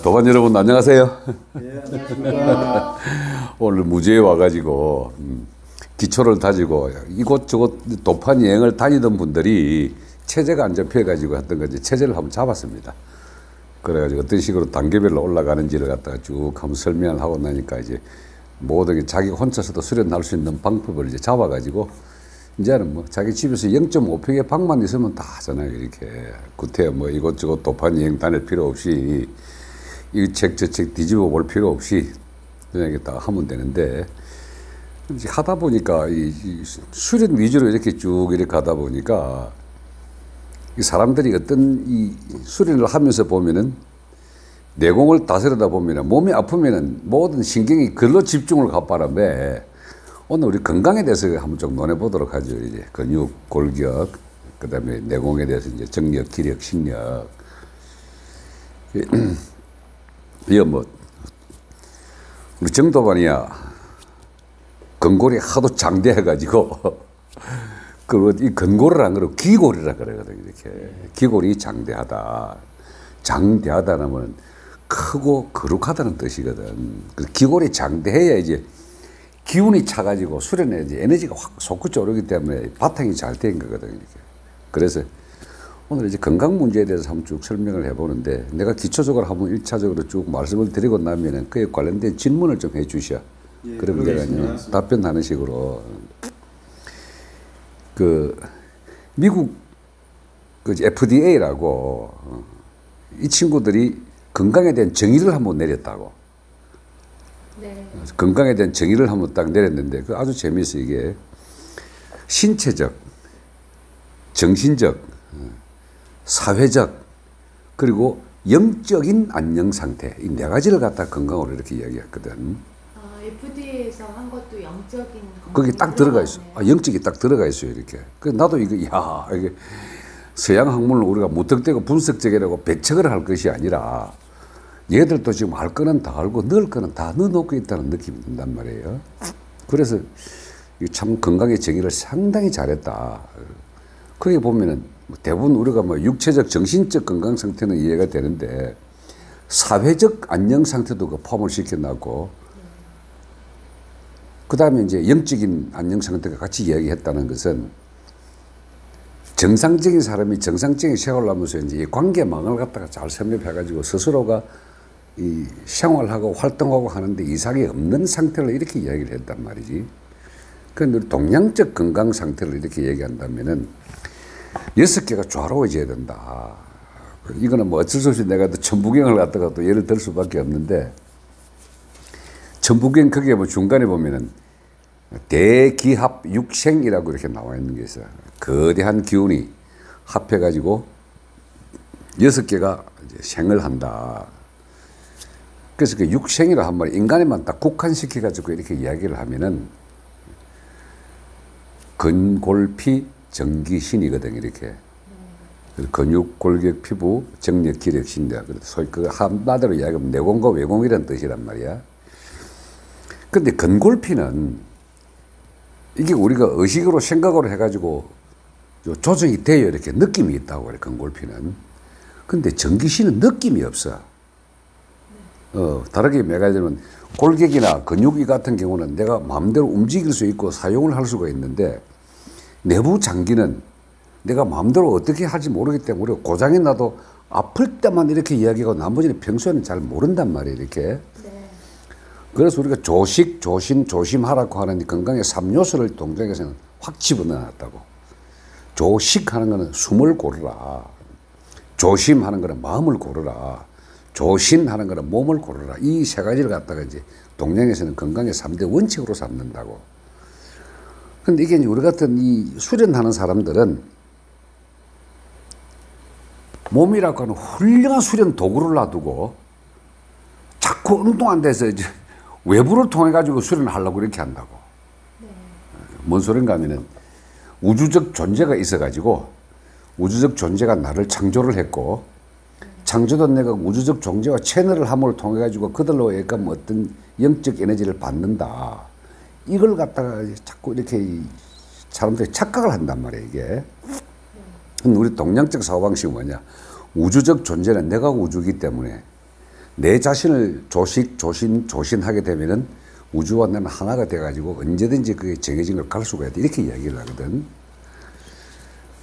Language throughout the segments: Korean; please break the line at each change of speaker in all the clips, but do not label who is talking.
도반 여러분 안녕하세요.
네, 안녕하십니까.
오늘 무주에 와가지고 기초를 다지고 이곳저곳 도판 여행을 다니던 분들이 체제가 안 잡혀가지고 했던 건지 체제를 한번 잡았습니다. 그래가지고 어떤 식으로 단계별로 올라가는지를 갖다가 쭉 한번 설명을 하고 나니까 이제 모든 게 자기 혼자서도 수련할 수 있는 방법을 이제 잡아가지고 이제는 뭐 자기 집에서 0.5평의 방만 있으면 다 하잖아요. 이렇게 구태 뭐 이것저것 도판 여행 다닐 필요 없이 이 책 저 책 뒤집어 볼 필요 없이 그냥 이렇게 다 하면 되는데 이제 하다 보니까 이 수련 위주로 이렇게 쭉 이렇게 하다 보니까 이 사람들이 어떤 이 수련을 하면서 보면은 내공을 다스리다 보면은 몸이 아프면은 모든 신경이 그걸로 집중을 가 바람에 오늘 우리 건강에 대해서 한번 좀 논해보도록 하죠. 이제 근육, 골격, 그 다음에 내공에 대해서 이제 정력, 기력, 식력. 이거 뭐, 우리 정도반이야, 근골이 하도 장대해가지고, 이 근골을 안 그러고 기골이라 그러거든요. 이렇게. 기골이 장대하다. 장대하다는 건 크고 거룩하다는 뜻이거든. 그래서 기골이 장대해야 이제 기운이 차가지고 수련에 이제 에너지가 확 솟구쳐 오르기 때문에 바탕이 잘 된 거거든요. 이렇게. 그래서 오늘 이제 건강 문제에 대해서 한번 쭉 설명을 해보는데 내가 기초적으로 한번 1차적으로 쭉 말씀을 드리고 나면은 그에 관련된 질문을 좀 해 주셔.
예,
그러면 내가 이제 답변하는 식으로. 미국 FDA라고 이 친구들이 건강에 대한 정의를 한번 내렸다고.
네.
건강에 대한 정의를 한번 딱 내렸는데 그 아주 재미있어. 이게 신체적, 정신적, 사회적 그리고 영적인 안녕 상태 이 네 가지를 갖다 건강으로 이렇게 이야기했거든.
FDA에서 한 것도 영적인
거기 딱 들어가 있어. 영적이 딱 들어가 있어요. 이렇게. 그 나도 이게 이게 서양 학문을 우리가 무턱대고 분석적이라고 배척을 할 것이 아니라 얘들도 지금 알 거는 다 알고 넣을 거는 다 넣어놓고 있다는 느낌이 든단 말이에요. 그래서 참 건강의 정의를 상당히 잘했다. 거기 보면은 대부분 우리가 뭐 육체적, 정신적 건강 상태는 이해가 되는데 사회적 안녕 상태도 그 포함을 시켜놨고 그 다음에 이제 영적인 안녕 상태가 같이 이야기했다는 것은 정상적인 사람이 정상적인 생활을 하면서 이제 이 관계망을 갖다가 잘 섭렵해가지고 스스로가 이 생활하고 활동하고 하는데 이상이 없는 상태를 이렇게 이야기를 했단 말이지. 그런데 동양적 건강 상태를 이렇게 얘기한다면은 6개가 조화로워져야 된다. 이거는 뭐 어쩔 수 없이 내가 또 천부경을 갖다가 또 예를 들 수밖에 없는데 천부경 거기에 뭐 중간에 보면은 대기합 육생이라고 이렇게 나와 있는 게 있어요. 거대한 기운이 합해가지고 6개가 이제 생을 한다. 그래서 그 육생이라 한 말이 인간에만 딱 국한시켜가지고 이렇게 이야기를 하면은 근골피 정기신이거든, 이렇게. 근육, 골격, 피부, 정력, 기력, 신력. 소위 그 한마디로 이야기하면 내공과 외공이라는 뜻이란 말이야. 근데 근골피는 이게 우리가 의식으로 생각으로 해가지고 조정이 돼요. 이렇게 느낌이 있다고 그래, 근골피는. 근데 정기신은 느낌이 없어. 다르게 매가지면 골격이나 근육이 같은 경우는 내가 마음대로 움직일 수 있고 사용을 할 수가 있는데 내부 장기는 내가 마음대로 어떻게 할지 모르기 때문에 우리가 고장이 나도 아플 때만 이렇게 이야기하고 나머지는 평소에는 잘 모른단 말이에요. 이렇게.
네.
그래서 우리가 조식, 조신, 조심하라고 하는 건강의 3요소를 동작에서는 확 집어넣어놨다고. 조식하는 거는 숨을 고르라. 조심하는 거는 마음을 고르라. 조신하는 거는 몸을 고르라. 이 세 가지를 갖다가 이제 동양에서는 건강의 3대 원칙으로 삼는다고. 근데 이게 우리 같은 이 수련하는 사람들은 몸이라고 하는 훌륭한 수련 도구를 놔두고 자꾸 엉뚱한 데서 이제 외부를 통해 가지고 수련을 하려고 이렇게 한다고.
네.
뭔 소린가 하면은 우주적 존재가 있어 가지고 우주적 존재가 나를 창조를 했고 창조된 내가 우주적 존재와 채널을 함을 통해 가지고 그들로 약간 어떤 영적 에너지를 받는다. 이걸 갖다가 자꾸 이렇게 사람들이 착각을 한단 말이에요, 이게. 우리 동양적 사고방식이 뭐냐. 우주적 존재는 내가 우주이기 때문에 내 자신을 조신하게 되면은 우주와 나는 하나가 돼가지고 언제든지 그게 정해진 걸 갈 수가 있다. 이렇게 이야기를 하거든.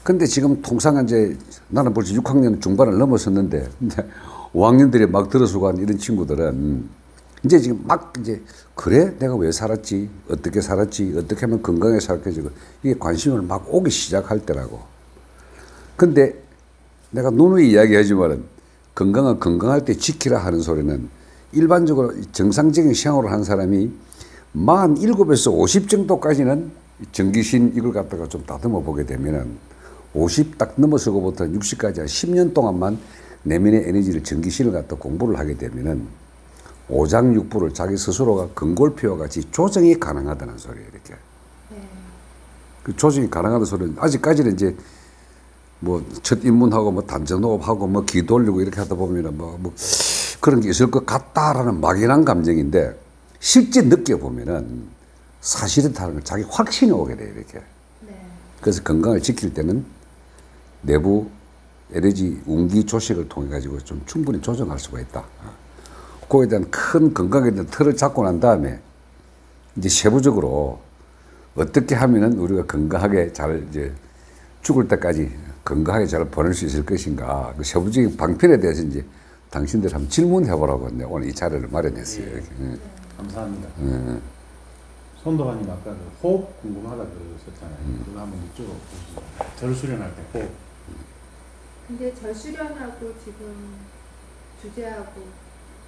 근데 지금 통상 이제 나는 벌써 6학년 중반을 넘어섰는데 5학년들이 막 들어서고 한 이런 친구들은 이제 지금 막 이제 그래? 내가 왜 살았지? 어떻게 살았지? 어떻게 하면 건강하게 살겠지? 이게 관심을 막 오기 시작할 때라고. 근데 내가 누누이 이야기하지만은 건강은 건강할 때 지키라 하는 소리는 일반적으로 정상적인 생활을 한 사람이 47에서 50 정도까지는 정기신 이걸 갖다가 좀 다듬어 보게 되면은 50 딱 넘어서고부터 60까지 한 10년 동안만 내면의 에너지를 전기신을 갖다 공부를 하게 되면은 오장육부를 자기 스스로가 근골표와 같이 조정이 가능하다는 소리예요, 이렇게. 그 조정이 가능하다는 소리는 아직까지는 이제 뭐 첫 입문하고 뭐 단전호흡하고 뭐 기 돌리고 이렇게 하다 보면은 뭐 그런 게 있을 것 같다라는 막연한 감정인데 실제 느껴보면은 사실은 다른 걸 자기 확신이 오게 돼요, 이렇게. 그래서 건강을 지킬 때는 내부 에너지 운기 조식을 통해 가지고 좀 충분히 조정할 수가 있다. 그거에 대한 큰 건강에 대한 틀을 잡고 난 다음에 이제 세부적으로 어떻게 하면은 우리가 건강하게 잘 이제 죽을 때까지 건강하게 잘 보낼 수 있을 것인가, 그 세부적인 방편에 대해서 이제 당신들 한번 질문해 보라고 오늘 이 자리를 마련했어요.
네. 감사합니다. 손도가님 아까 그 호흡 궁금하다 그러셨잖아요. 그거 한번 이쪽으로 보시죠. 절 수련할 때 호흡.
근데 절 수련하고 지금 주제하고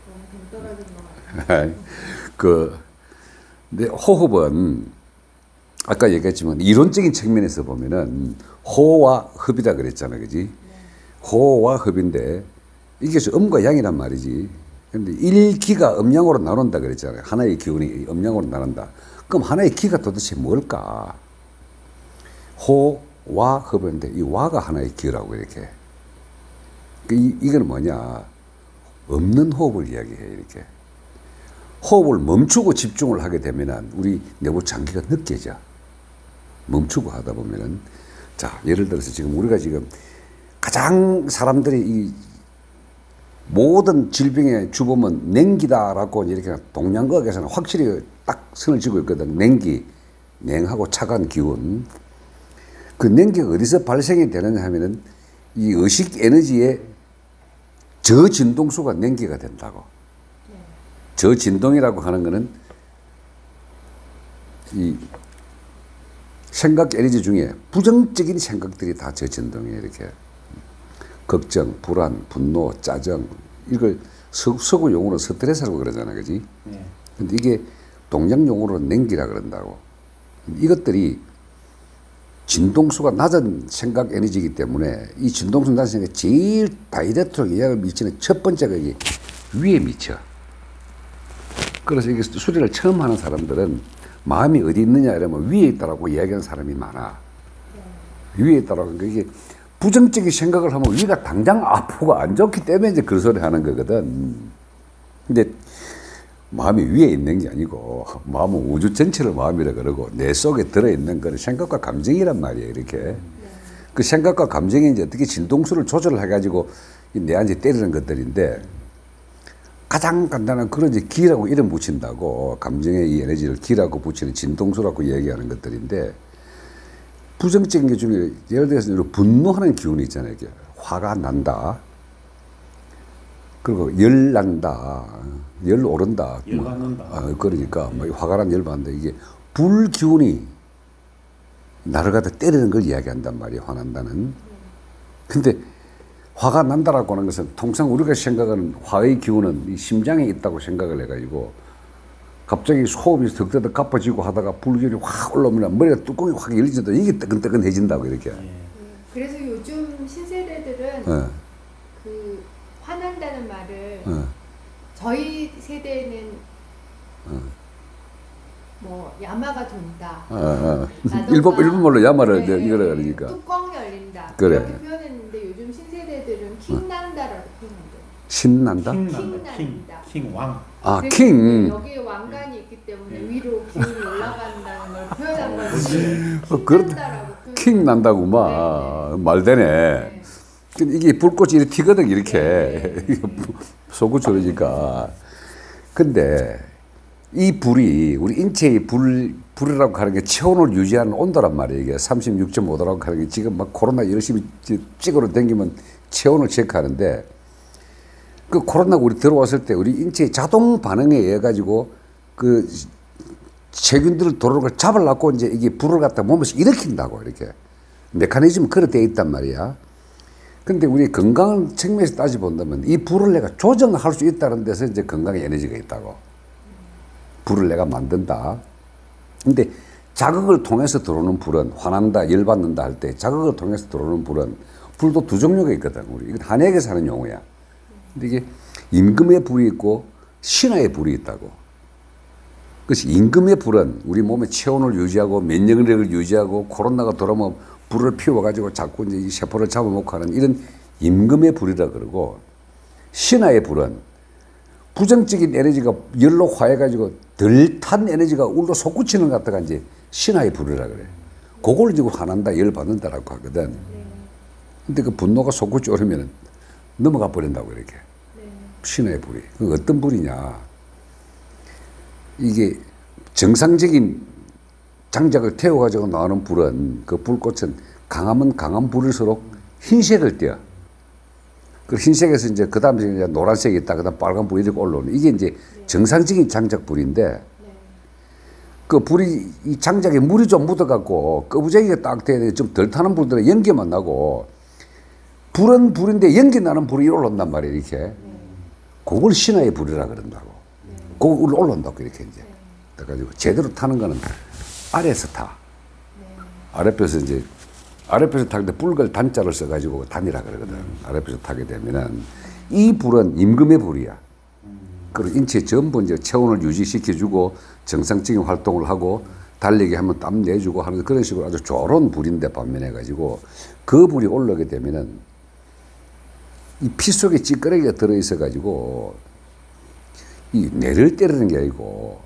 너무 동떨어진 것 같아요.
근데 호흡은 아까 얘기했지만 이론적인 측면에서 보면은 호와 흡이다 그랬잖아, 그지? 네. 호와 흡인데 이게 음과 양이란 말이지. 근데 1기가 음양으로 나눈다 그랬잖아요. 하나의 기운이 음양으로 나눈다. 그럼 하나의 기가 도대체 뭘까? 호와 흡인데 이 와가 하나의 기라고 이렇게. 이건 뭐냐? 없는 호흡을 이야기해, 이렇게. 호흡을 멈추고 집중을 하게 되면 우리 내부 장기가 느껴져. 멈추고 하다 보면은, 자, 예를 들어서 지금 우리가 지금 가장 사람들이 이 모든 질병의 주범은 냉기다라고 이렇게 동양과학에서는 확실히 딱 선을 쥐고 있거든. 냉기, 냉하고 차가운 기운. 그 냉기가 어디서 발생이 되느냐 하면은 이 의식 에너지의 저진동수가 냉기가 된다고. 저진동이라고 하는 거는 이 생각 에너지 중에 부정적인 생각들이 다 저진동이에요, 이렇게. 걱정, 불안, 분노, 짜증, 이걸 서구 용어로 스트레스라고 그러잖아, 그지? 근데 이게 동양 용어로 냉기라 그런다고. 이것들이 진동수가 낮은 생각 에너지이기 때문에 이 진동수 낮은 생각이 제일 다이렉트로 영향을 미치는 첫 번째가 이게 위에 미쳐. 그래서 이게 수련을 처음 하는 사람들은 마음이 어디 있느냐 이러면 위에 있다라고 이야기하는 사람이 많아. 위에 있다라고. 이게 부정적인 생각을 하면 위가 당장 아프고 안 좋기 때문에 이제 그 소리 하는 거거든. 근데 마음이 위에 있는 게 아니고 마음은 우주 전체를 마음이라 그러고 내 속에 들어있는 거는 생각과 감정이란 말이에요, 이렇게. 그 생각과 감정이 이제 어떻게 진동수를 조절을 해가지고 내한테 때리는 것들인데 가장 간단한 그런 이제 기라고 이름 붙인다고, 감정의 이 에너지를 기라고 붙이는 진동수라고 얘기하는 것들인데, 부정적인 게 중에 예를 들어서 분노하는 기운이 있잖아요. 이게 화가 난다. 그리고 열 난다. 열 오른다.
열 받는다.
그러니까 뭐 화가 난 열 받는다. 이게 불 기운이 나를 갖다 때리는 걸 이야기한단 말이에요. 화난다는. 근데 화가 난다라고 하는 것은 통상 우리가 생각하는 화의 기운은 이 심장에 있다고 생각을 해가지고 갑자기 호흡이 덕더덕 가빠지고 하다가 불길이 확 올라오면 머리가 뚜껑이 확 열리지도 이게 뜨끈뜨끈해진다고 이렇게.
그래서 요즘 신세대들은 그 화난다는 말을 저희 세대는 뭐 야마가 돈다.
일본말로 야마를
네,
이거라 그러니까.
뚜껑이 열린다.
그래.
이렇게 표현했는데 요즘 신세대들은 킹난다라고 표현해요.
신난다?
킹난다.
킹왕.
아, 킹.
여기에 왕관이 있기 때문에 위로 기운이 올라간다는 걸 표현한 거지.
킹 난다구만. 말되네. 근데 이게 불꽃이 이렇게 튀거든, 이렇게. 소구처러니까. 근데 이 불이 우리 인체의 불이라고 하는 게 체온을 유지하는 온도란 말이에요. 이게 36.5도라고 하는 게 지금 막 코로나 열심히 찍으러 다니면 체온을 체크하는데 그 코로나가 우리 들어왔을 때 우리 인체의 자동 반응에 의해 가지고 그 세균들을 도로를 잡으려고 이제 이게 불을 갖다 몸에서 일으킨다고 이렇게 메커니즘은 그렇게 되어 있단 말이야. 근데 우리 건강한 측면에서 따져본다면 이 불을 내가 조정할 수 있다는 데서 이제 건강의 에너지가 있다고. 불을 내가 만든다. 근데 자극을 통해서 들어오는 불은 화난다, 열받는다 할 때 자극을 통해서 들어오는 불은 불도 두 종류가 있거든. 우리 이건 한약에서 하는 용어야. 근데 이게 임금의 불이 있고 신화의 불이 있다고. 그래서 임금의 불은 우리 몸의 체온을 유지하고 면역력을 유지하고 코로나가 돌아오면 불을 피워가지고 자꾸 이제 이 세포를 잡아먹고 하는 이런 임금의 불이라 그러고 신화의 불은 부정적인 에너지가 열로 화해가지고 덜 탄 에너지가 울로 솟구치는 것 같다가 이제 신화의 불이라 그래. 그걸 이제 화난다, 열받는다라고 하거든. 근데 그 분노가 솟구치 오르면 넘어가 버린다고 이렇게. 신화의 불이. 그 어떤 불이냐. 이게 정상적인 장작을 태워가지고 나오는 불은 그 불꽃은 강하면 강한 불일수록 흰색을 띄어. 그 흰색에서 이제 그 다음에 이제 노란색이 있다. 그 다음 빨간 불이 이렇게 올라오는. 이게 이제 정상적인 장작 불인데 그 불이 이 장작에 물이 좀 묻어갖고 거부쟁이가 딱 돼야 좀 덜 타는 불들은 연기만 나고 불은 불인데 연기 나는 불이 올라온단 말이에요. 이렇게. 그걸 신화의 불이라 그런다고. 그걸 올라온다고 이렇게 이제. 그래가지고 제대로 타는 거는 아래에서 타. 아랫배에서 이제 아랫배에서 타는데 불걸 단자를 써가지고 단이라 그러거든. 아랫배에서 타게 되면은 이 불은 임금의 불이야. 그리고 인체 전부 이제 체온을 유지시켜주고 정상적인 활동을 하고 달리기 하면 땀 내주고 하는 그런 식으로 아주 좋은 불인데 반면에 가지고 그 불이 올라오게 되면은 이 피 속에 찌꺼기가 들어있어 가지고 이 뇌를 때리는 게 아니고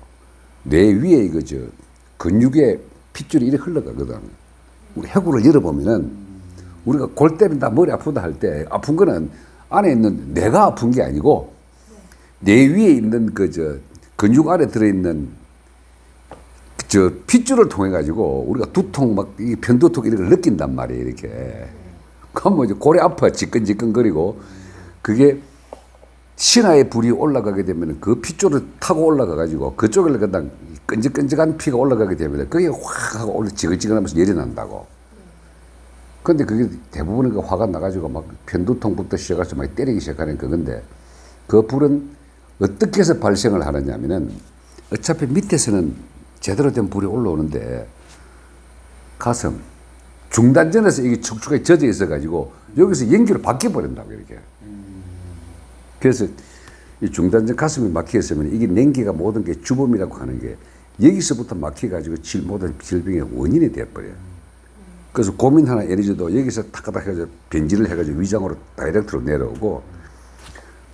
뇌 위에 이거 저 근육에 핏줄이 이렇게 흘러가거든. 우리 해구를 열어보면은 우리가 골 때린다 머리 아프다 할 때 아픈 거는 안에 있는 뇌가 아픈 게 아니고 뇌 위에 있는 그 저 근육 안에 들어있는 저 핏줄을 통해 가지고 우리가 두통 막 이 편두통 이런 걸 느낀단 말이에요. 이렇게. 그럼 이제 골이 아파 지끈지끈거리고 그게 신화의 불이 올라가게 되면 그 핏줄을 타고 올라가 가지고 그쪽을 그냥 끈적끈적한 피가 올라가게 되면 그게 확 하고 올라 지글지글하면서 열이 난다고. 근데 그게 대부분의 그 화가 나가지고 막 편두통부터 시작해서 막 때리기 시작하는 그건데 그 불은 어떻게 해서 발생을 하느냐면은 어차피 밑에서는 제대로 된 불이 올라오는데 가슴 중단전에서 이게 척추가 젖어 있어 가지고 여기서 연기로 바뀌어 버린다고 이렇게. 그래서 이 중단전 가슴이 막혀 있으면 이게 냉기가 모든 게 주범이라고 하는 게 여기서부터 막혀 가지고 모든 질병의 원인이 돼 버려요. 그래서 고민 하나 에너지도 여기서 탁탁 해가지고 변질을 해가지고 위장으로 다이렉트로 내려오고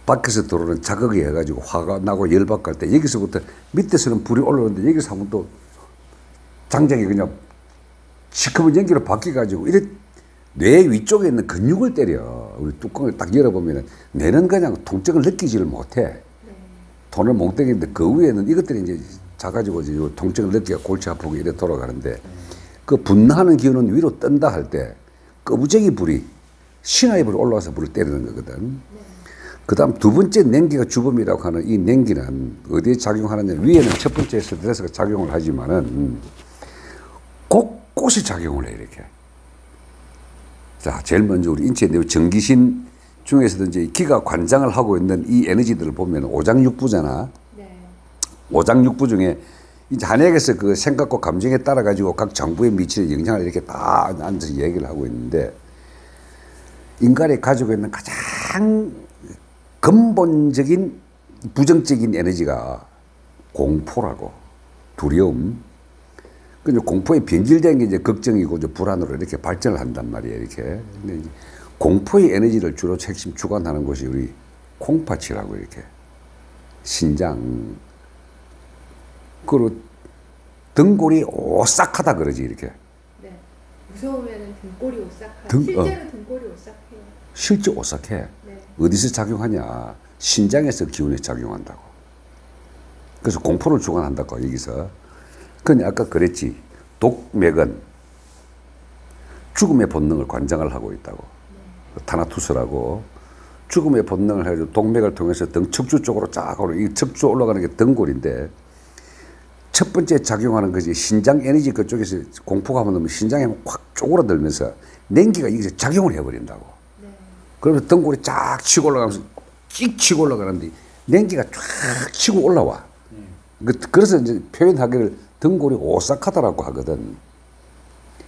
밖에서 들어오는 자극이 해가지고 화가 나고 열받고 할 때 여기서부터 밑에서는 불이 올라오는데 여기서 하면 또 장작이 그냥 시커먼 연기로 바뀌어가지고 이래 뇌 위쪽에 있는 근육을 때려. 우리 뚜껑을 딱 열어보면 뇌는 그냥 통증을 느끼지를 못해. 돈을 몽땅인데 그 위에는 이것들이 이제 자가지고 이제 통증을 느끼고 골치 아프고 이래 돌아가는데 그 분나하는 기운은 위로 뜬다 할 때 거부쟁이 불이 신화의 불이 올라와서 불을 때리는 거거든. 그 다음 두 번째 냉기가 주범이라고 하는 이 냉기는 어디에 작용하느냐. 위에는 첫 번째 스트레스가 작용을 하지만은 곳곳이 작용을 해 이렇게. 자, 제일 먼저 우리 인체의 전기신 중에서도 이제 기가 관장을 하고 있는 이 에너지들을 보면 오장육부잖아. 오장육부 중에 이제 한약에서 그 생각과 감정에 따라 가지고 각 정부에 미치는 영향을 이렇게 다 앉아서 얘기를 하고 있는데 인간이 가지고 있는 가장 근본적인 부정적인 에너지가 공포라고 두려움. 근데 공포에 변질된 게 이제 걱정이고 이제 불안으로 이렇게 발전을 한단 말이에요. 이렇게. 근데 이제 공포의 에너지를 주로 핵심 주관하는 것이 우리 콩팥이라고 이렇게. 신장. 그리고 등골이 오싹하다 그러지 이렇게.
네. 무서우면은 등골이 오싹하고 실제로 등골이 오싹해요.
실제 오싹해.
네.
어디서 작용하냐? 신장에서 기운이 작용한다고. 그래서 공포를 주관한다고 여기서. 근데 아까 그랬지. 독맥은 죽음의 본능을 관장을 하고 있다고. 타나투스라고. 죽음의 본능을 해가지고 독맥을 통해서 등 척추 쪽으로 쫙 오르고, 이 척추 올라가는 게 등골인데, 첫 번째 작용하는 것이 신장 에너지 그쪽에서 공포가 한번 넣으면 신장에 확 쪼그라들면서 냉기가 여기서 작용을 해버린다고.
네.
그러면서 등골이 쫙 치고 올라가면서 찍 치고 올라가는데 냉기가 쫙 치고 올라와. 그래서 이제 표현하기를 등골이 오싹하다라고 하거든.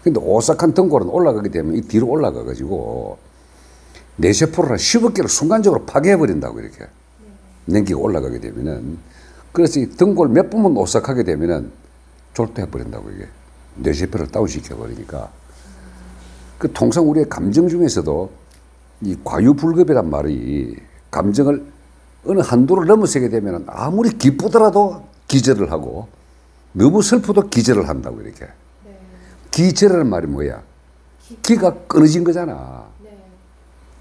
근데 오싹한 등골은 올라가게 되면 이 뒤로 올라가가지고 뇌세포를 한 10억 개를 순간적으로 파괴해버린다고 이렇게. 냉기가 올라가게 되면은. 그래서 이 등골 몇 번만 오싹하게 되면은 졸도해버린다고 이게. 뇌세포를 다운시켜버리니까. 그 통상 우리의 감정 중에서도 이 과유불급이란 말이 감정을 어느 한도를 넘어서게 되면 아무리 기쁘더라도 기절을 하고 너무 슬프도 기절을 한다고 이렇게.
네.
기절이라는 말이 뭐야? 기가 끊어진 거잖아.
네.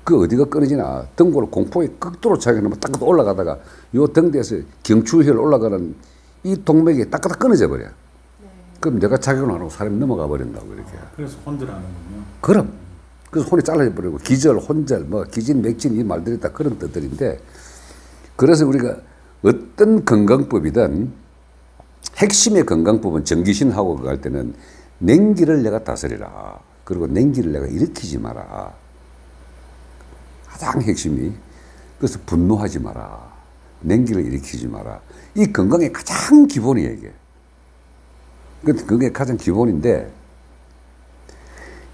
그 어디가 끊어지나? 등골 공포에 극도로 작용하면 딱 올라가다가 요 등대에서 경추혈 올라가는 이 동맥이 딱딱 끊어져 버려.
네.
그럼 내가 작용을 안 하고 사람이 넘어가 버린다고 이렇게.
그래서 혼절하는군요.
그럼. 그래서 혼이 잘라져 버리고 기절, 혼절, 뭐 기진, 맥진 이 말들이 다 그런 뜻들인데, 그래서 우리가 어떤 건강법이든 핵심의 건강법은 정기신하고 그거 할 때는 냉기를 내가 다스리라. 그리고 냉기를 내가 일으키지 마라. 가장 핵심이. 그래서 분노하지 마라. 냉기를 일으키지 마라. 이 건강의 가장 기본이에요, 이게. 그게 가장 기본인데,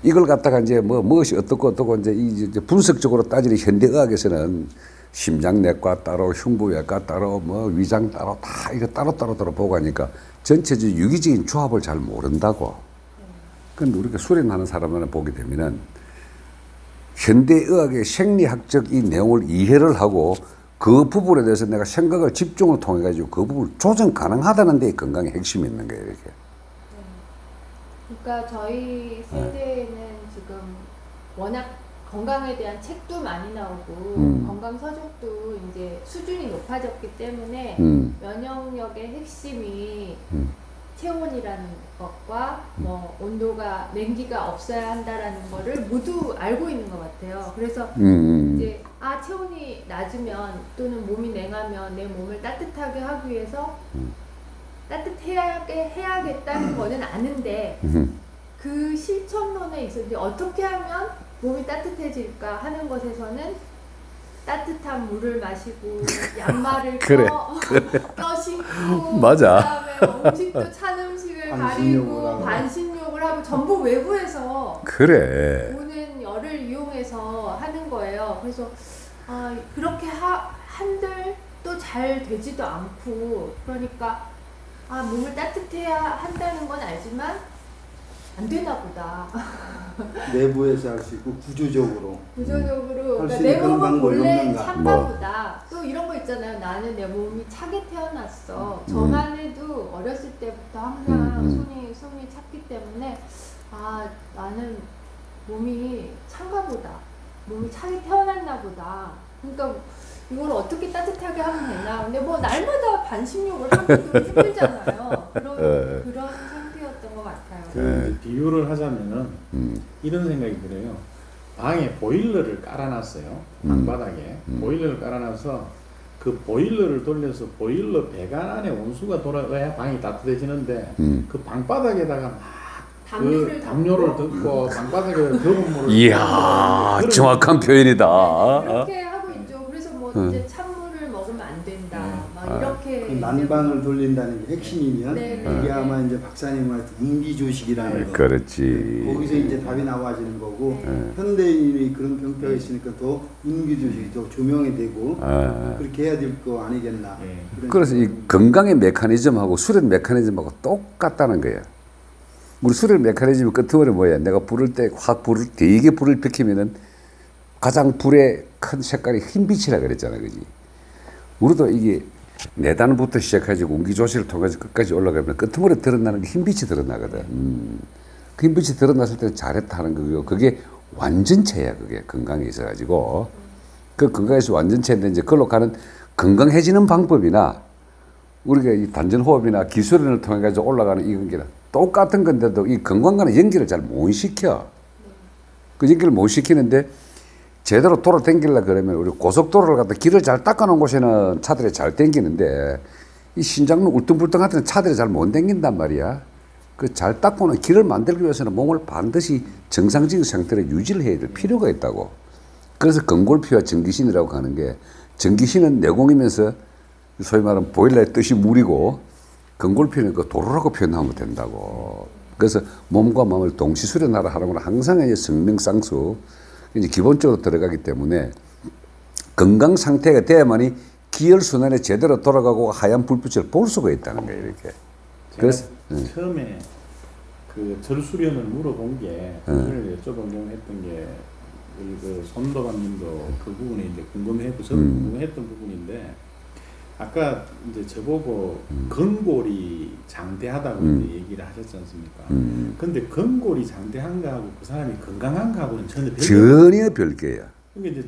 이걸 갖다가 이제 무엇이 어떻고 이제 이제 분석적으로 따지는 현대의학에서는 심장내과 따로, 흉부외과 따로, 위장 따로 다 이거 따로 보고 하니까 전체적 유기적인 조합을 잘 모른다고. 그런데 우리가 수련하는 사람을 보게 되면은 현대의학의 생리학적 이 내용을 이해를 하고 그 부분에 대해서 내가 생각을 집중을 통해 가지고 그 부분을 조정 가능하다는 데 건강의 핵심이 있는 거예요, 이렇게.
그러니까 저희 세대에는 지금 워낙 건강에 대한 책도 많이 나오고 건강 서적도 이제 수준이 높아졌기 때문에 면역력의 핵심이 체온이라는 것과 뭐 온도가 냉기가 없어야 한다라는 거를 모두 알고 있는 것 같아요. 그래서 이제 체온이 낮으면 또는 몸이 냉하면 내 몸을 따뜻하게 하기 위해서 따뜻하게 해야겠다는 거는 아는데 그 실천론에 있어서 이제 어떻게 하면 몸이 따뜻해질까 하는 것에서는 따뜻한 물을 마시고 양말을 껴 신고
맞아.
그다음에 음식도 찬 음식을 가리고 반신욕을 하고 전부 외부에서
그래.
오는 열을 이용해서 하는 거예요. 그래서 그렇게 한들 또 잘 되지도 않고, 그러니까 몸을 따뜻해야 한다는 건 알지만 안 되나 보다.
내부에서 할 수 있고 구조적으로
그러니까 내 몸은 원래 찬가 보다. 또 이런 거 있잖아요. 나는 내 몸이 차게 태어났어. 저만 해도 어렸을 때부터 항상 손이 찼기 때문에 나는 몸이 찬가 보다. 몸이 차게 태어났나 보다. 그러니까 이걸 어떻게 따뜻하게 하면 되나. 근데 날마다 반신욕을 하기도 힘들잖아요. 그런 상태였던 것 같아요.
비유를 하자면은 이런 생각이 들어요. 방에 보일러를 깔아놨어요. 방바닥에 보일러를 깔아놔서 그 보일러를 돌려서 보일러 배관 안에 온수가 돌아야 방이 따뜻해지는데 그 방바닥에다가 막 담요를 덮고 방바닥에 더운 물을
이야, 정확한 표현이다.
그렇게 하고 있죠. 그래서 이제 찬물을 먹으면 안 된다. 막 이렇게
난방을 돌린다는 게 핵심이면 이게 아마 이제 박사님 말씀 인기조식이라는 거.
그렇지.
거기서 이제 답이 나와지는 거고 현대인이 그런 병폐가 있으니까 더 인기조식이 더 조명이 되고 그렇게 해야 될 거 아니겠나.
그래서 이 건강의 메커니즘하고 수련 메커니즘하고 똑같다는 거예요. 우리 수련 메커니즘의 끝머리 뭐야? 내가 불을 때 확 되게 불을 피우면은 가장 불의 큰 색깔이 흰빛이라 그랬잖아, 그지? 우리도 이게 내단부터 시작해가지고 운기조시를 통해서 끝까지 올라가면 끝머리 드러나는 게 흰빛이 드러나거든. 그 흰빛이 드러났을 때는 잘했다 하는 거고요. 그게 완전체야. 그게 건강에 있어가지고 그 건강에서 완전체인데 이제 그걸로 가는 건강해지는 방법이나 우리가 이 단전호흡이나 기술을 통해 가지고 올라가는 이런 게 똑같은 건데도 이 건강과는 연결을 잘 못 시켜. 그 연결을 못 시키는데 제대로 돌아다니려 그러면 우리 고속도로를 갖다 길을 잘 닦아놓은 곳에는 차들이 잘 다니는데 이 신장로 울퉁불퉁 같은 차들이 잘 못 다닌단 말이야. 그 잘 닦고는 길을 만들기 위해서는 몸을 반드시 정상적인 상태로 유지를 해야 될 필요가 있다고. 그래서 건골피와 전기신이라고 하는 게 전기신은 내공이면서 소위 말하는 보일러의 뜻이 물이고 건골피는 그 도로라고 표현하면 된다고. 그래서 몸과 마음을 동시 수련하라 하는 건 항상 이제 성명상수 이제 기본적으로 들어가기 때문에 건강 상태가 돼야만이 기혈순환에 제대로 돌아가고 하얀 불빛을 볼 수가 있다는 거예요. 이렇게.
그래서 처음에 그 절수련을 물어본 게 그걸 여쭤보려고 했던 게 우리 그 손도감님도 그 부분에 이제 궁금해했고 저도 궁금했던 부분인데 아까 이제 저보고 건골이 장대하다고 이제 얘기를 하셨지 않습니까? 근데 건골이 장대한 거하고 그 사람이 건강한 거하고는
전혀 별개야.
그러니까 이제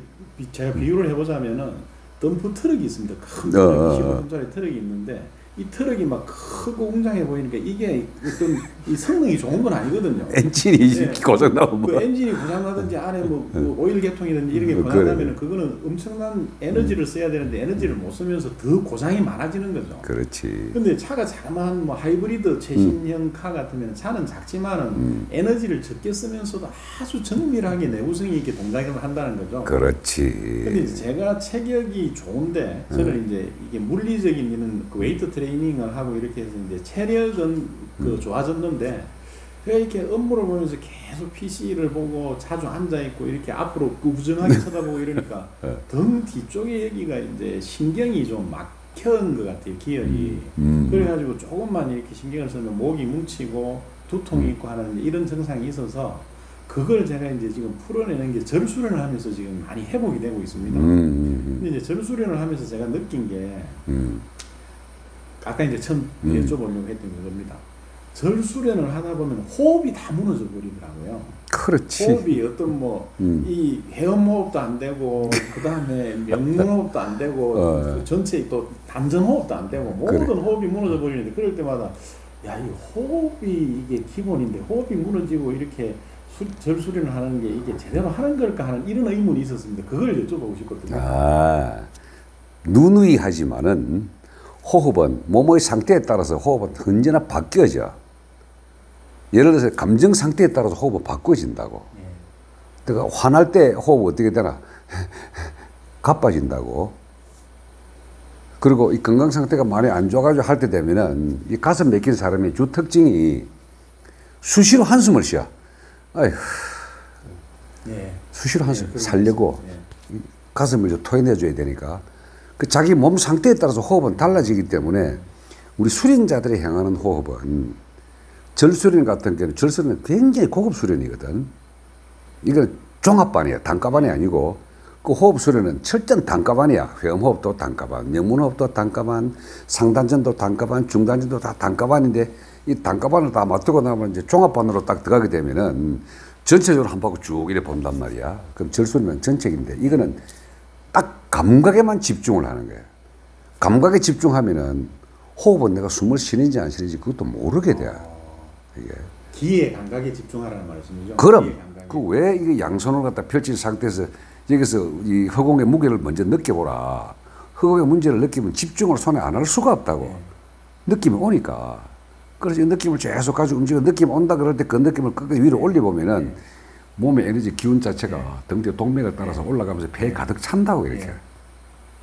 제가 비유를 해보자면은 덤프 트럭이 있습니다. 큰 25톤짜리 트럭이 있는데 이 트럭이 막 크고 웅장해 보이니까 이게 어떤 이 성능이 좋은 건 아니거든요.
엔진이 네. 고장 나면
그 엔진이 고장 나든지 안에 뭐 그 오일 개통이든지 이런 게 고장 나면은 그거는 엄청난 에너지를 써야 되는데 에너지를 못 쓰면서 더 고장이 많아지는 거죠.
그렇지.
근데 차가 자그마한 뭐 하이브리드 최신형 카 같으면 차는 작지만은 에너지를 적게 쓰면서도 아주 정밀하게 내구성이 있게 동작을 한다는 거죠.
그렇지.
근데 제가 체격이 좋은데 저는 이제 이게 물리적인 이런 그 웨이트 트레이닝을 하고 이렇게 해서 이제 체력은 그 좋아졌는데 이렇게 업무를 보면서 계속 PC를 보고 자주 앉아 있고 이렇게 앞으로 구부정하게 쳐다보고 이러니까 등 뒤쪽에 여기가 이제 신경이 좀 막혀온 것 같아요. 기혈이. 그래가지고 조금만 이렇게 신경을 쓰면 목이 뭉치고 두통이 있고 하는 이런 증상이 있어서 그걸 제가 이제 지금 풀어내는 게 절수련을 하면서 지금 많이 회복이 되고 있습니다. 근데 이제 절수련을 하면서 제가 느낀 게 아까 이제 처음 여쭤보려고 했던 겁니다. 절수련을 하다 보면 호흡이 다 무너져 버리더라고요.
그렇지.
호흡이 어떤 뭐 이 해엄호흡도 안 되고 그 다음에 명문호흡도 안 되고 전체 또 단전호흡도 안 되고 모든 그래. 호흡이 무너져 버리는데 그럴 때마다 야, 이 호흡이 이게 기본인데 호흡이 무너지고 이렇게 절수련을 하는 게 이게 제대로 하는 걸까 하는 이런 의문이 있었습니다. 그걸 여쭤보고 싶거든요.
아, 누누이 하지만은 호흡은 몸의 상태에 따라서 호흡은 언제나 바뀌어져. 예를 들어서 감정 상태에 따라서 호흡은 바꿔진다고. 그러니까 화날 때 호흡 어떻게 되나? 가빠진다고. 그리고 이 건강 상태가 많이 안 좋아가지고 할 때 되면은 이 가슴 막힌 사람의 주 특징이 수시로 한숨을 쉬어. 아휴. 수시로 한숨 살려고 가슴을 좀 토해내줘야 되니까. 그 자기 몸 상태에 따라서 호흡은 달라지기 때문에 우리 수련자들이 행하는 호흡은 절수련 같은 경우는 절수련은 굉장히 고급 수련이거든. 이건 종합반이야. 단가반이 아니고 그 호흡 수련은 철저한 단가반이야. 회음호흡도 단가반, 명문호흡도 단가반, 상단전도 단가반, 중단전도 다 단가반인데 이 단가반을 다 맞추고 나면 이제 종합반으로 딱 들어가게 되면은 전체적으로 한 바퀴 쭉 이래 본단 말이야. 그럼 절수련은 전체인데 이거는 딱 감각에만 집중을 하는 거예요. 감각에 집중하면은 호흡은 내가 숨을 쉬는지 안 쉬는지 그것도 모르게 돼. 이게.
기의 감각에 집중하라는 말씀이죠.
그럼 그 왜 이게 양손을 갖다 펼친 상태에서 여기서 이 허공의 무게를 먼저 느껴보라. 허공의 문제를 느끼면 집중을 손에 안 할 수가 없다고. 느낌이 오니까. 그래서 이 느낌을 계속 가지고 움직여 느낌 온다 그럴 때 그 느낌을 끝까지 위로 올려보면은 몸의 에너지 기운 자체가 등뒤 동맥을 따라서 올라가면서 배에 가득 찬다고 이렇게.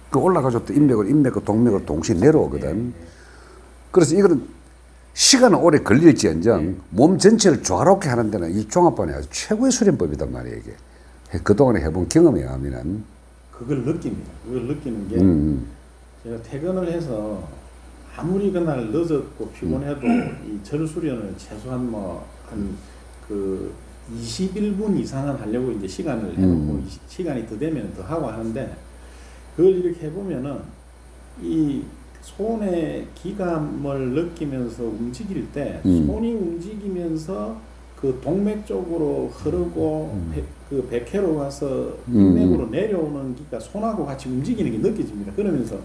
그 올라가서 또 인맥과 동맥을 동시에 내려오거든. 그래서 이거는 시간은 오래 걸릴지언정 몸 전체를 조화롭게 하는 데는 이 종합반이 아주 최고의 수련법이단 말이에요. 이게. 그동안에 해본 경험에 의하면
그걸 느낍니다. 그걸 느끼는 게 제가 퇴근을 해서 아무리 그날 늦었고 피곤해도 이 절수련을 최소한 뭐 한 그 21분 이상은 하려고 이제 시간을 해놓고 시간이 더 되면 더 하고 하는데 그걸 이렇게 해보면은 이 손의 기감을 느끼면서 움직일 때 손이 움직이면서 그 동맥 쪽으로 흐르고 그 백회로 가서 인맥으로 내려오는 기가 손하고 같이 움직이는 게 느껴집니다. 그러면서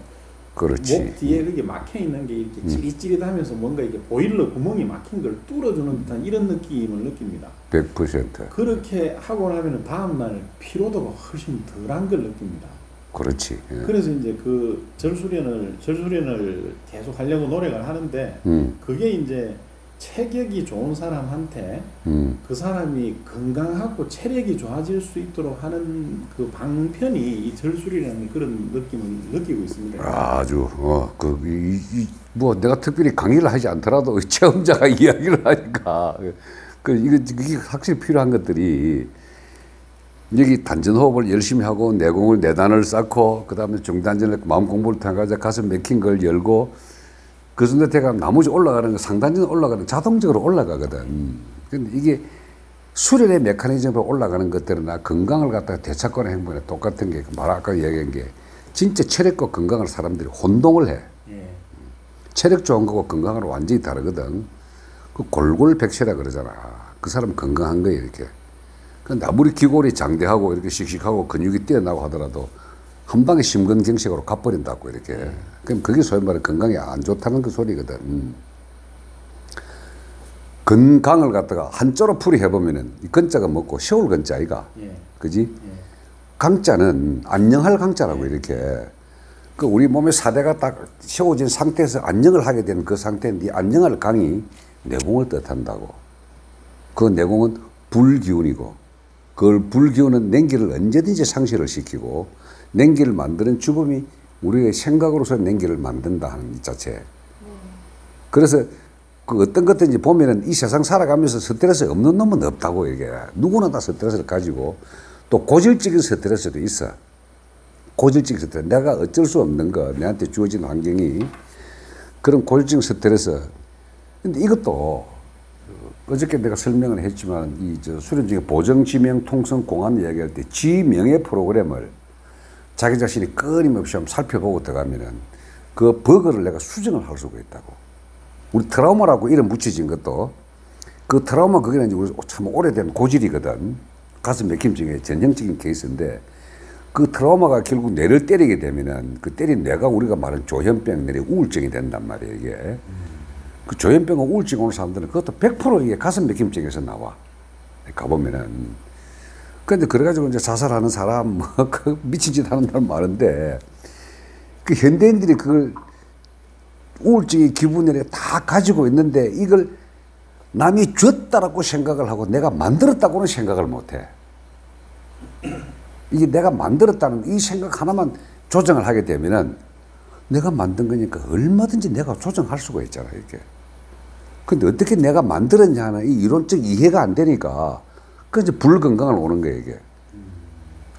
그렇지.
목 뒤에 그게 막혀 있는 게 이렇게 찌릿찌릿하면서 뭔가 이게 보일러 구멍이 막힌 걸 뚫어주는 듯한 이런 느낌을 느낍니다.
100%.
그렇게 하고 나면 다음날 피로도가 훨씬 덜한 걸 느낍니다.
그렇지. 예.
그래서 이제 그 절수련을 계속 하려고 노력을 하는데 그게 이제 체격이 좋은 사람한테 그 사람이 건강하고 체력이 좋아질 수 있도록 하는 그 방편이 이 절술이라는 그런 느낌을 느끼고 있습니다.
아주 뭐 내가 특별히 강의를 하지 않더라도 체험자가 이야기를 하니까 이게 확실히 필요한 것들이 여기 단전호흡을 열심히 하고 내공을 내단을 쌓고 그 다음에 중단전을 마음 공부를 통해서 가슴 맥힌 걸 열고 그 순간대가 나머지 올라가는 거 상단전 올라가는 자동적으로 올라가거든. 근데 이게 수련의 메커니즘으로 올라가는 것들은 건강을 갖다가 되찾거나 행동에 똑같은 게 아까 얘기한 게 진짜 체력과 건강을 사람들이 혼동을 해.
예.
체력 좋은 거고 건강은 완전히 다르거든. 그 골골백세라 그러잖아. 그 사람 건강한 거야 이렇게. 근데 아무리 기골이 장대하고 이렇게 씩씩하고 근육이 뛰어나고 하더라도 한 방에 심근경색으로 가버린다고 이렇게. 그럼 그게 소위 말해 건강에 안 좋다는 그 소리거든. 건강을 갖다가 한자로 풀이해보면은 이 건자가 뭐고 세월 건자 아이가.
예.
그지?
예.
강자는 안녕할 강자라고 이렇게. 그 우리 몸의 사대가 딱 세워진 상태에서 안녕을 하게 되는 그 상태는 이 안녕할 강이 내공을 뜻한다고. 그 내공은 불기운이고 그걸 불기운은 냉기를 언제든지 상실을 시키고 냉기를 만드는 주범이 우리의 생각으로서 냉기를 만든다 하는 이 자체. 그래서 그 어떤 것든지 보면은 이 세상 살아가면서 스트레스 없는 놈은 없다고 이게. 누구나 다 스트레스를 가지고 또 고질적인 스트레스도 있어. 고질적인 스트레스. 내가 어쩔 수 없는 거, 내한테 주어진 환경이 그런 고질적인 스트레스. 근데 이것도 어저께 내가 설명을 했지만 이 수련 중에 보정, 지명, 통성, 공안 이야기할 때 지명의 프로그램을 자기 자신이 끊임없이 한번 살펴보고 들어가면은 그 버그를 내가 수정을 할 수가 있다고. 우리 트라우마라고 이름 붙여진 것도 그 트라우마 그게 이제 우리 참 오래된 고질이거든. 가슴 맥힘증의 전형적인 케이스인데 그 트라우마가 결국 뇌를 때리게 되면은 그 때린 뇌가 우리가 말하는 조현병 내리 우울증이 된단 말이에요 이게. 그 조현병과 우울증 오는 사람들은 그것도 100% 이게 가슴 맥힘증에서 나와. 가보면은. 근데 그래가지고 이제 자살하는 사람, 뭐, 그 미친 짓 하는 사람 많은데, 그 현대인들이 그걸 우울증의 기분을 다 가지고 있는데, 이걸 남이 줬다라고 생각을 하고 내가 만들었다고는 생각을 못 해. 이게 내가 만들었다는 이 생각 하나만 조정을 하게 되면은 내가 만든 거니까 얼마든지 내가 조정할 수가 있잖아, 이게. 근데 어떻게 내가 만들었냐 하는 이 이론적 이해가 안 되니까 그 이제 불건강을 오는 거예요, 이게.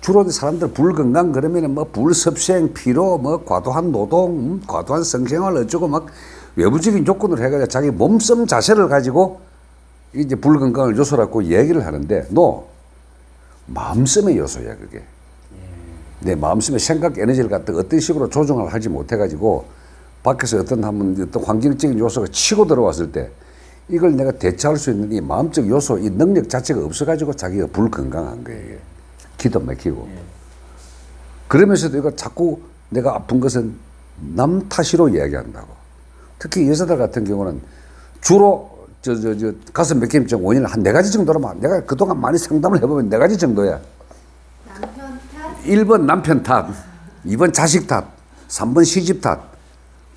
주로 사람들 불건강 그러면은 뭐 불섭생, 피로, 뭐 과도한 노동, 과도한 성생활 어쩌고 막 외부적인 조건을 해가지고 자기 몸섬 자세를 가지고 이제 불건강을 요소라고 얘기를 하는데, 마음섬의 요소야, 그게. 내 마음속에 생각 에너지를 갖다 어떤 식으로 조정을 하지 못해가지고 밖에서 어떤 환경적인 요소가 치고 들어왔을 때 이걸 내가 대처할 수 있는 이 마음적 요소, 이 능력 자체가 없어가지고 자기가 불건강한 거예요. 이게. 기도 막히고. 그러면서도 이거 자꾸 내가 아픈 것은 남 탓으로 이야기한다고. 특히 여자들 같은 경우는 주로 가슴 맥힘증 원인을 한 4가지 정도로만 내가 그동안 많이 상담을 해보면 4가지 정도야. 1번 남편 탓, 2번 자식 탓, 3번 시집 탓,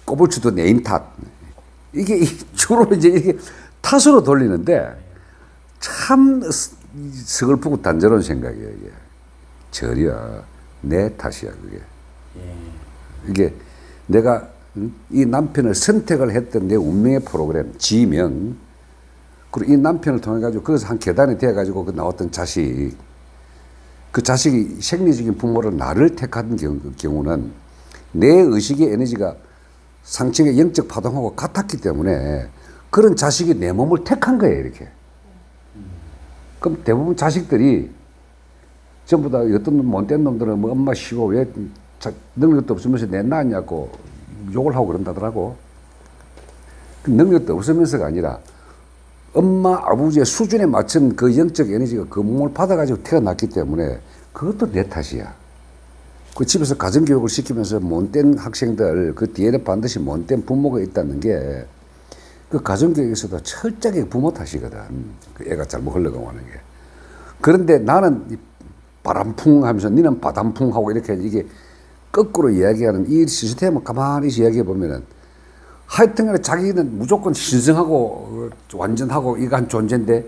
꼬불치도 내인 탓. 이게 주로 이제 이게 탓으로 돌리는데 참 서글프고 단조로운 생각이에요, 이게. 절이야. 내 탓이야, 그게. 이게 내가 이 남편을 선택을 했던 내 운명의 프로그램, 지명, 그리고 이 남편을 통해가지고 거기서 한 계단이 되어가지고 그 나왔던 자식, 그 자식이 생리적인 부모를 나를 택한 경우는 내 의식의 에너지가 상층의 영적 파동하고 같았기 때문에 그런 자식이 내 몸을 택한 거예요, 이렇게. 그럼 대부분 자식들이 전부 다 어떤 못된 놈들은 뭐 엄마 쉬고 왜 능력도 없으면서 내 낳았냐고 욕을 하고 그런다더라고. 그 능력도 없으면서가 아니라 엄마 아버지의 수준에 맞춘 그 영적 에너지가 그 몸을 받아가지고 태어났기 때문에 그것도 내 탓이야. 그 집에서 가정교육을 시키면서 못된 학생들 그 뒤에는 반드시 못된 부모가 있다는 게 그 가정교육에서도 철저하게 부모 탓이거든. 그 애가 잘못 흘러가는 게. 그런데 나는 바람풍 하면서 니는 바람풍 하고 이렇게 이게 거꾸로 이야기하는 이 시스템을 가만히 이야기해 보면은 하여튼간에 자기는 무조건 신성하고 완전하고 이거한 존재인데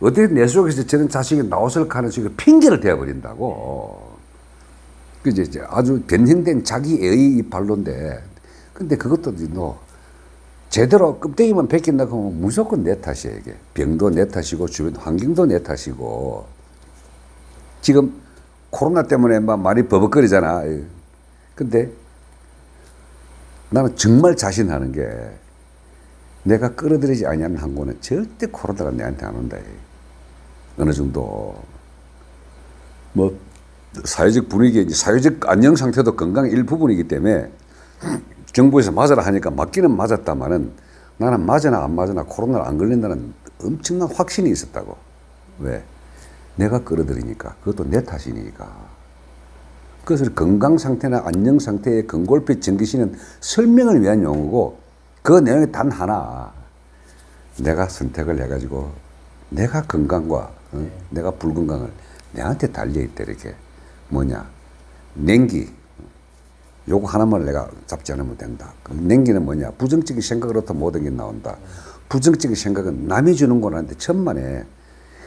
어떻게 내 속에서 저런 자식이 나왔을까 하는 식으로 핑계를 대버린다고. 그지 아주 변형된 자기의 반론데 근데 그것도 너 제대로 껍데기만 벗긴다고 하면 무조건 내 탓이야 이게. 병도 내 탓이고 주변 환경도 내 탓이고 지금 코로나 때문에 막 많이 버벅거리잖아. 근데 나는 정말 자신하는 게 내가 끌어들이지 아니하는 항구는 절대 코로나가 내한테 안 온다. 어느 정도 뭐 사회적 분위기, 사회적 안녕 상태도 건강의 일부분이기 때문에 정부에서 맞으라 하니까 맞기는 맞았다마는 나는 맞으나 안 맞으나 코로나를 안 걸린다는 엄청난 확신이 있었다고. 왜? 내가 끌어들이니까. 그것도 내 탓이니까. 그것을 건강 상태나 안녕 상태의 건골빛 전기신은 설명을 위한 용어고 그 내용이 단 하나. 내가 선택을 해가지고 내가 건강과 내가 불건강을 내한테 달려있다 이렇게. 뭐냐. 냉기. 요거 하나만 내가 잡지 않으면 된다. 그럼 냉기는 뭐냐. 부정적인 생각으로부터 모든 게 나온다. 부정적인 생각은 남이 주는 거라는데 천만에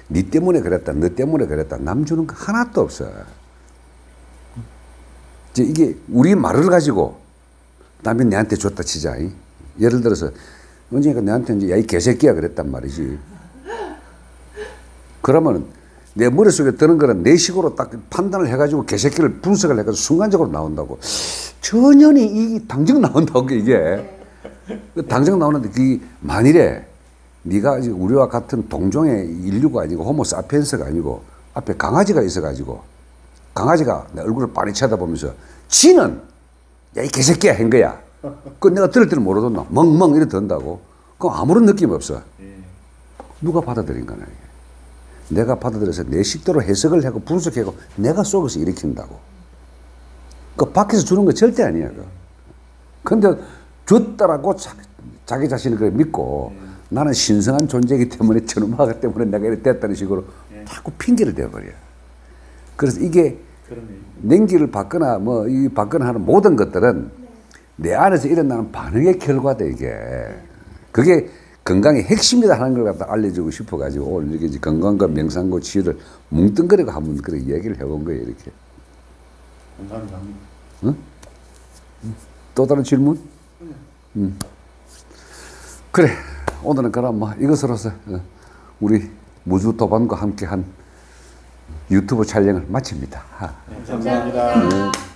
니 때문에 그랬다. 너 때문에 그랬다. 남 주는 거 하나도 없어. 이게 우리 말을 가지고 남이 내한테 줬다 치자. 예를 들어서 언젠가 내한테 이제 야 이 개새끼야 그랬단 말이지. 그러면 내 머릿속에 드는 거는 내 식으로 딱 판단을 해가지고 개새끼를 분석을 해가지고 순간적으로 나온다고. 전현이 이 당장 나온다고 이게. 당장 나오는데 그게 만일에 네가 우리와 같은 동종의 인류가 아니고 호모사피엔스가 아니고 앞에 강아지가 있어가지고 강아지가 내 얼굴을 빤히 쳐다보면서 지는 야 이 개새끼야 한 거야. 그 내가 들을 때는 모르겠나 멍멍 이래 든다고. 그럼 아무런 느낌 없어. 누가 받아들인 거냐 이게. 내가 받아들여서 내 식대로 해석을 하고 분석하고 내가 속에서 일으킨다고. 그 밖에서 주는 거 절대 아니야. 근데 줬다라고 자기 자신을 그래 믿고 나는 신성한 존재이기 때문에 저놈아가 때문에 내가 이렇게 됐다는 식으로 자꾸 핑계를 대버려. 그래서 이게 냉기를 받거나 뭐 이 받거나 하는 모든 것들은 내 안에서 일어나는 반응의 결과다 이게. 그게 건강의 핵심이다 하는 걸 갖다 알려주고 싶어가지고 오늘 이렇게 이제 건강과 명상과 치유를 뭉뚱그리고 한번 그렇게 얘기를 해본 거예요 이렇게.
감사합니다.
응? 또 다른 질문? 그래 오늘은 그럼 뭐 이것으로서 우리 무주도반과 함께한 유튜브 촬영을 마칩니다.
감사합니다.